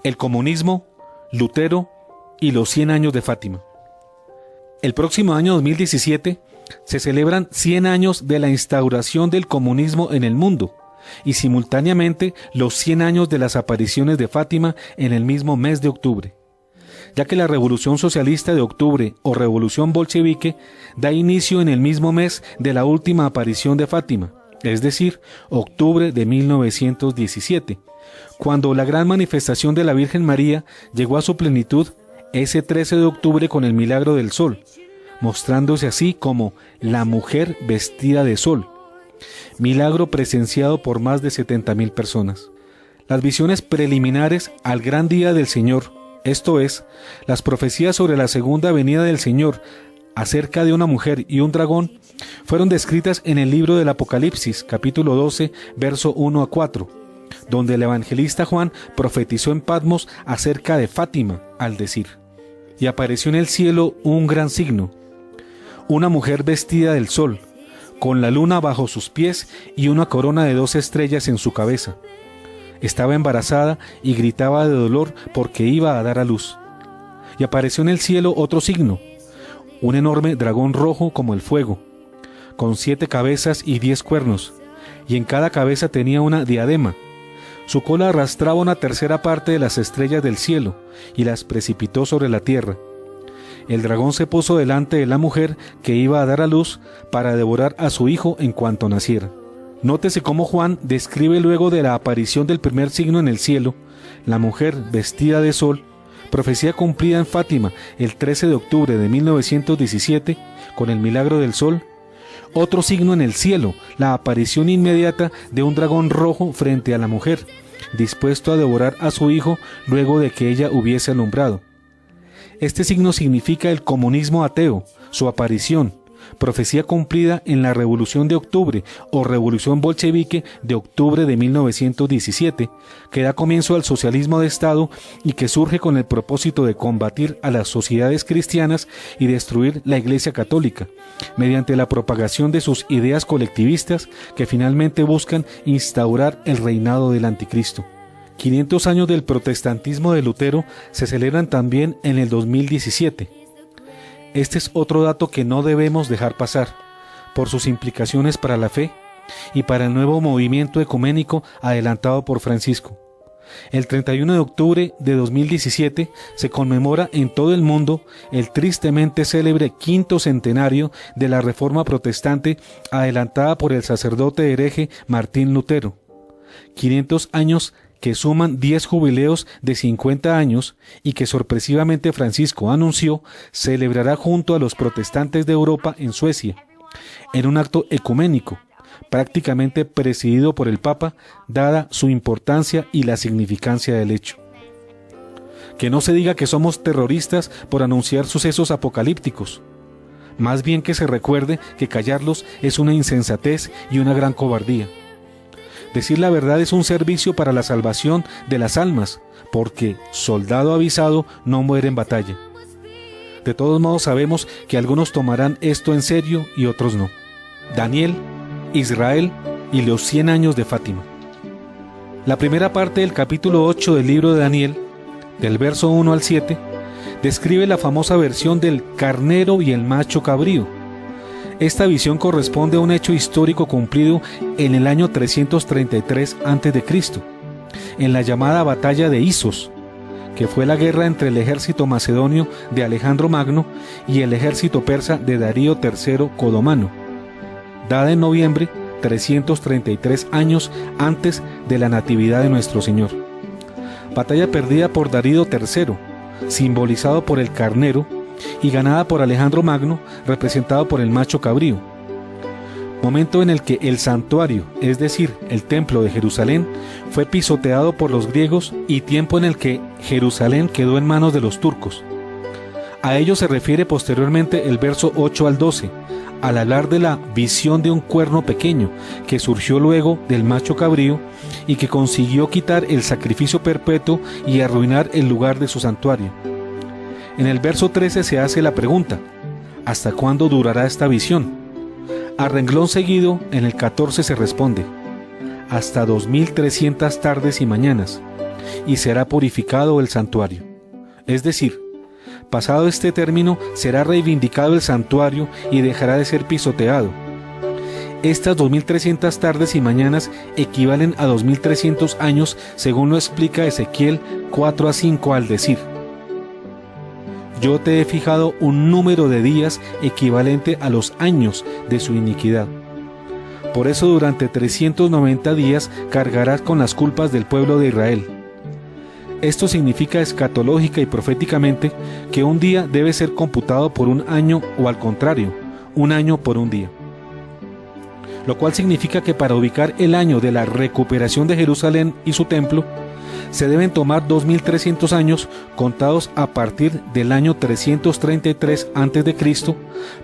El comunismo, Lutero y los 100 años de Fátima. El próximo año 2017 se celebran 100 años de la instauración del comunismo en el mundo y simultáneamente los 100 años de las apariciones de Fátima en el mismo mes de octubre, ya que la Revolución Socialista de Octubre o Revolución Bolchevique da inicio en el mismo mes de la última aparición de Fátima, es decir, octubre de 1917, cuando la gran manifestación de la Virgen María llegó a su plenitud ese 13 de octubre con el milagro del sol, mostrándose así como la mujer vestida de sol, milagro presenciado por más de 70,000 personas. Las visiones preliminares al gran día del Señor, esto es, las profecías sobre la segunda venida del Señor acerca de una mujer y un dragón, fueron descritas en el libro del Apocalipsis, capítulo 12, verso 1 a 4, donde el evangelista Juan profetizó en Patmos acerca de Fátima, al decir: y apareció en el cielo un gran signo, una mujer vestida del sol, con la luna bajo sus pies y una corona de 2 estrellas en su cabeza. Estaba embarazada y gritaba de dolor porque iba a dar a luz. Y apareció en el cielo otro signo, un enorme dragón rojo como el fuego, con 7 cabezas y 10 cuernos, y en cada cabeza tenía una diadema. Su cola arrastraba una tercera parte de las estrellas del cielo y las precipitó sobre la tierra. El dragón se puso delante de la mujer que iba a dar a luz para devorar a su hijo en cuanto naciera. Nótese cómo Juan describe luego de la aparición del primer signo en el cielo, la mujer vestida de sol, profecía cumplida en Fátima el 13 de octubre de 1917 con el milagro del sol. Otro signo en el cielo, la aparición inmediata de un dragón rojo frente a la mujer, dispuesto a devorar a su hijo luego de que ella hubiese alumbrado. Este signo significa el comunismo ateo, su aparición, profecía cumplida en la Revolución de Octubre o Revolución Bolchevique de octubre de 1917, que da comienzo al socialismo de Estado y que surge con el propósito de combatir a las sociedades cristianas y destruir la Iglesia Católica, mediante la propagación de sus ideas colectivistas que finalmente buscan instaurar el reinado del Anticristo. 500 años del protestantismo de Lutero se celebran también en el 2017. Este es otro dato que no debemos dejar pasar, por sus implicaciones para la fe y para el nuevo movimiento ecuménico adelantado por Francisco. El 31 de octubre de 2017 se conmemora en todo el mundo el tristemente célebre 5º centenario de la Reforma Protestante adelantada por el sacerdote hereje Martín Lutero. 500 años que suman 10 jubileos de 50 años y que sorpresivamente Francisco anunció celebrará junto a los protestantes de Europa en Suecia, en un acto ecuménico, prácticamente presidido por el Papa, dada su importancia y la significancia del hecho. Que no se diga que somos terroristas por anunciar sucesos apocalípticos, más bien que se recuerde que callarlos es una insensatez y una gran cobardía. Decir la verdad es un servicio para la salvación de las almas, porque soldado avisado no muere en batalla. De todos modos sabemos que algunos tomarán esto en serio y otros no. Daniel, Israel y los 100 años de Fátima. La primera parte del capítulo 8 del libro de Daniel, del verso 1 al 7, describe la famosa versión del carnero y el macho cabrío. Esta visión corresponde a un hecho histórico cumplido en el año 333 a.C., en la llamada batalla de Isos, que fue la guerra entre el ejército macedonio de Alejandro Magno y el ejército persa de Darío III Codomano, dada en noviembre 333 años antes de la natividad de nuestro Señor. Batalla perdida por Darío III, simbolizado por el carnero, y ganada por Alejandro Magno, representado por el macho cabrío. Momento en el que el santuario, es decir, el templo de Jerusalén, fue pisoteado por los griegos y tiempo en el que Jerusalén quedó en manos de los turcos. A ello se refiere posteriormente el verso 8 al 12, al hablar de la visión de un cuerno pequeño que surgió luego del macho cabrío y que consiguió quitar el sacrificio perpetuo y arruinar el lugar de su santuario. En el verso 13 se hace la pregunta: ¿hasta cuándo durará esta visión? A renglón seguido, en el 14 se responde: hasta 2300 tardes y mañanas. y será purificado el santuario. Es decir, pasado este término será reivindicado el santuario y dejará de ser pisoteado. Estas 2300 tardes y mañanas equivalen a 2300 años, según lo explica Ezequiel 4:5 al decir: yo te he fijado un número de días equivalente a los años de su iniquidad. Por eso durante 390 días cargarás con las culpas del pueblo de Israel. Esto significa escatológica y proféticamente que un día debe ser computado por un año, o al contrario, un año por un día. Lo cual significa que para ubicar el año de la recuperación de Jerusalén y su templo, se deben tomar 2300 años contados a partir del año 333 a.C.,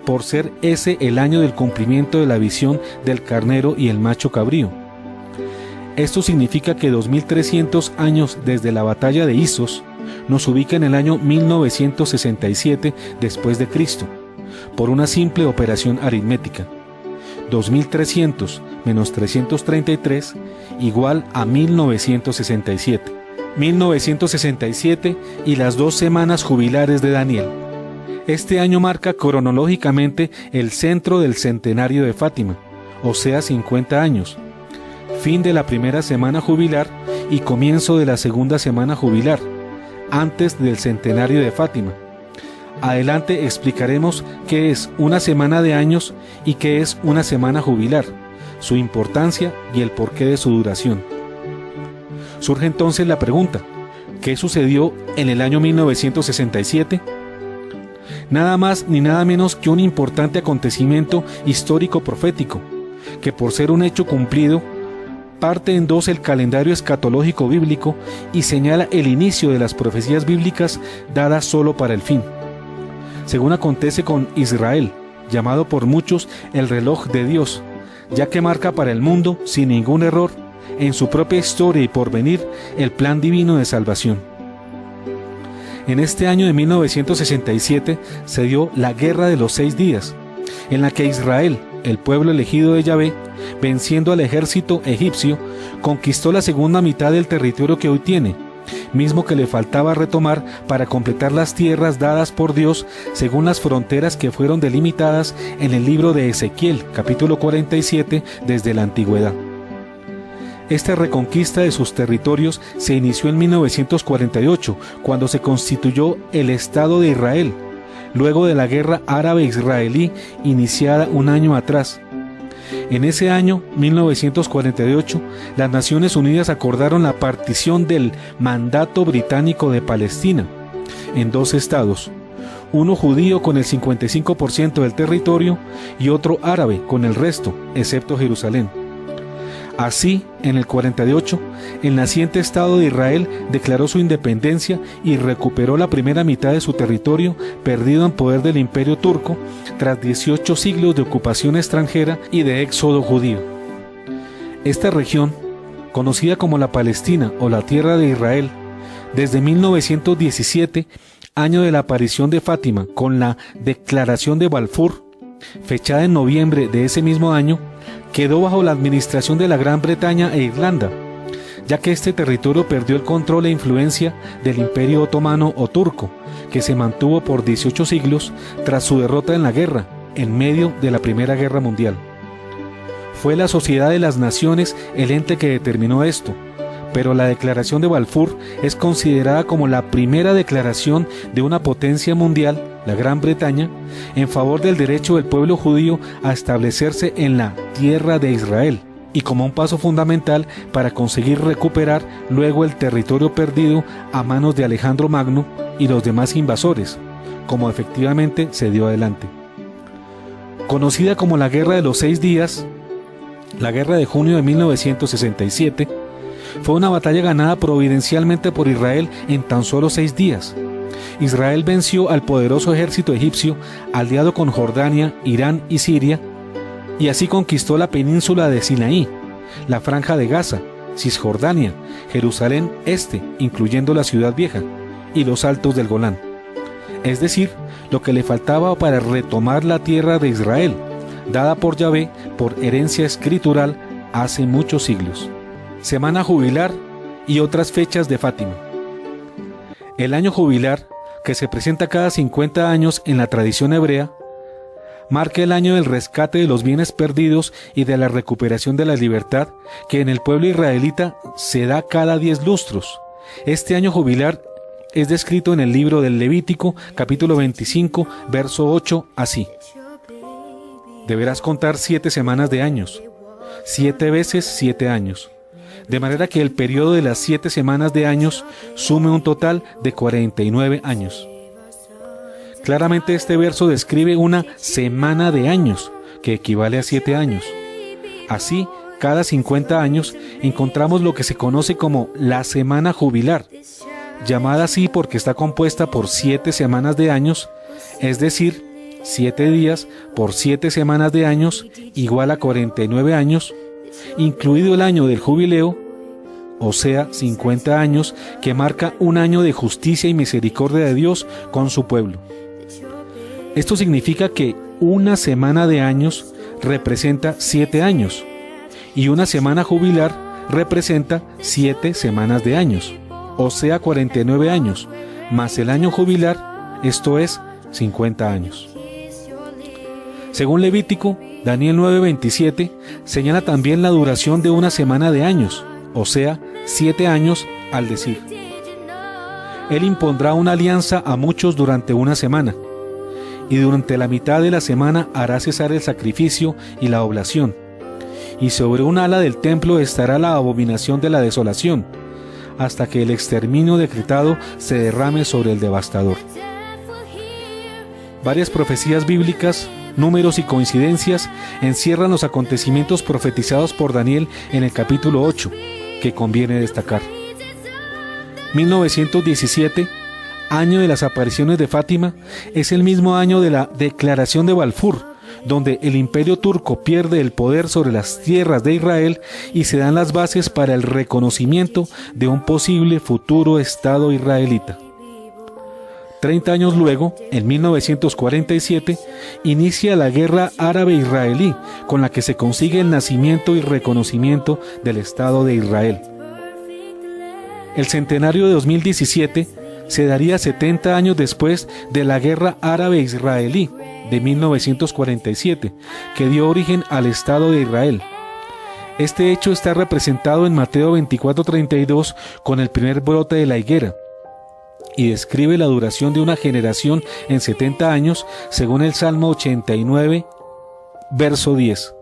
por ser ese el año del cumplimiento de la visión del carnero y el macho cabrío. Esto significa que 2300 años desde la batalla de Isos nos ubica en el año 1967 después de Cristo, por una simple operación aritmética. 2300 menos 333 igual a 1967. 1967 y las 2 semanas jubilares de Daniel. Este año marca cronológicamente el centro del centenario de Fátima, o sea 50 años, fin de la primera semana jubilar y comienzo de la segunda semana jubilar, antes del centenario de Fátima. Adelante explicaremos qué es una semana de años y qué es una semana jubilar, su importancia y el porqué de su duración. Surge entonces la pregunta: ¿qué sucedió en el año 1967? Nada más ni nada menos que un importante acontecimiento histórico profético, que por ser un hecho cumplido, parte en dos el calendario escatológico bíblico y señala el inicio de las profecías bíblicas dadas solo para el fin. Según acontece con Israel, llamado por muchos el reloj de Dios, ya que marca para el mundo, sin ningún error, en su propia historia y porvenir, el plan divino de salvación. En este año de 1967 se dio la Guerra de los 6 días, en la que Israel, el pueblo elegido de Yahvé, venciendo al ejército egipcio, conquistó la segunda mitad del territorio que hoy tiene, mismo que le faltaba retomar para completar las tierras dadas por Dios según las fronteras que fueron delimitadas en el libro de Ezequiel, capítulo 47, desde la antigüedad. Esta reconquista de sus territorios se inició en 1948, cuando se constituyó el Estado de Israel, luego de la guerra árabe-israelí iniciada un año atrás. En ese año, 1948, las Naciones Unidas acordaron la partición del Mandato Británico de Palestina en 2 estados, uno judío con el 55% del territorio y otro árabe con el resto, excepto Jerusalén. Así, en el 48, el naciente Estado de Israel declaró su independencia y recuperó la primera mitad de su territorio perdido en poder del Imperio Turco tras 18 siglos de ocupación extranjera y de éxodo judío. Esta región, conocida como la Palestina o la Tierra de Israel, desde 1917, año de la aparición de Fátima con la Declaración de Balfour, fechada en noviembre de ese mismo año, quedó bajo la administración de la Gran Bretaña e Irlanda, ya que este territorio perdió el control e influencia del Imperio Otomano o Turco, que se mantuvo por 18 siglos tras su derrota en la guerra, en medio de la Primera Guerra Mundial. Fue la Sociedad de las Naciones el ente que determinó esto, pero la Declaración de Balfour es considerada como la primera declaración de una potencia mundial, la Gran Bretaña, en favor del derecho del pueblo judío a establecerse en la Tierra de Israel, y como un paso fundamental para conseguir recuperar luego el territorio perdido a manos de Alejandro Magno y los demás invasores, como efectivamente se dio adelante. Conocida como la Guerra de los 6 días, la Guerra de junio de 1967, fue una batalla ganada providencialmente por Israel en tan solo 6 días. Israel venció al poderoso ejército egipcio aliado con Jordania, Irán y Siria, y así conquistó la península de Sinaí, la franja de Gaza, Cisjordania, Jerusalén Este, incluyendo la Ciudad Vieja, y los altos del Golán. Es decir, lo que le faltaba para retomar la tierra de Israel, dada por Yahvé por herencia escritural hace muchos siglos. Semana jubilar y otras fechas de Fátima. El año jubilar, que se presenta cada 50 años en la tradición hebrea, marca el año del rescate de los bienes perdidos y de la recuperación de la libertad, que en el pueblo israelita se da cada 10 lustros. Este año jubilar es descrito en el libro del Levítico, capítulo 25, verso 8, así: deberás contar 7 semanas de años, 7 veces 7 años, de manera que el periodo de las 7 semanas de años sume un total de 49 años. Claramente este verso describe una semana de años, que equivale a 7 años. Así, cada 50 años encontramos lo que se conoce como la semana jubilar, llamada así porque está compuesta por 7 semanas de años, es decir, 7 días por 7 semanas de años igual a 49 años, incluido el año del jubileo, o sea, 50 años, que marca un año de justicia y misericordia de Dios con su pueblo. Esto significa que una semana de años representa 7 años y una semana jubilar representa 7 semanas de años, o sea 49 años, más el año jubilar, esto es 50 años. Según Levítico, Daniel 9:27 señala también la duración de una semana de años, o sea 7 años al decir: Él impondrá una alianza a muchos durante una semana, y durante la mitad de la semana hará cesar el sacrificio y la oblación, y sobre un ala del templo estará la abominación de la desolación, hasta que el exterminio decretado se derrame sobre el devastador. Varias profecías bíblicas, números y coincidencias encierran los acontecimientos profetizados por Daniel en el capítulo 8, que conviene destacar. 1917, año de las apariciones de Fátima, es el mismo año de la Declaración de Balfour, donde el imperio turco pierde el poder sobre las tierras de Israel y se dan las bases para el reconocimiento de un posible futuro Estado israelita. 30 años luego, en 1947, inicia la guerra árabe-israelí, con la que se consigue el nacimiento y reconocimiento del Estado de Israel. El centenario de 2017 se daría 70 años después de la guerra árabe-israelí de 1947, que dio origen al Estado de Israel. Este hecho está representado en Mateo 24:32 con el primer brote de la higuera, y describe la duración de una generación en 70 años, según el Salmo 89, verso 10.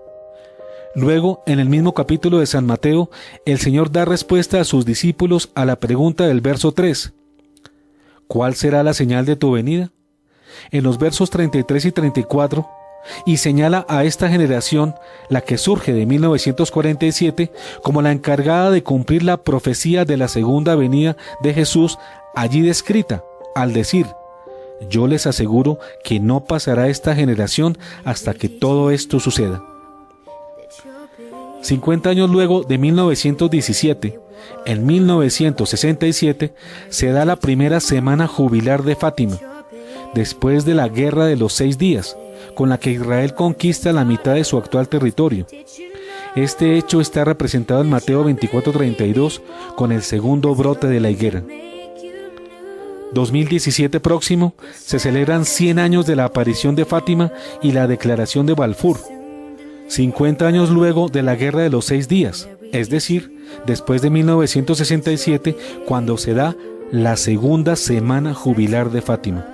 Luego, en el mismo capítulo de San Mateo, el Señor da respuesta a sus discípulos a la pregunta del verso 3. ¿Cuál será la señal de tu venida? En los versos 33 y 34, y señala a esta generación, la que surge de 1947, como la encargada de cumplir la profecía de la segunda venida de Jesús, allí descrita, al decir: yo les aseguro que no pasará esta generación hasta que todo esto suceda. 50 años luego de 1917, en 1967, se da la primera semana jubilar de Fátima, después de la Guerra de los 6 días, con la que Israel conquista la mitad de su actual territorio. Este hecho está representado en Mateo 24:32 con el segundo brote de la higuera. 2017 próximo se celebran 100 años de la aparición de Fátima y la declaración de Balfour, 50 años luego de la Guerra de los 6 días, es decir, después de 1967, cuando se da la segunda semana jubilar de Fátima.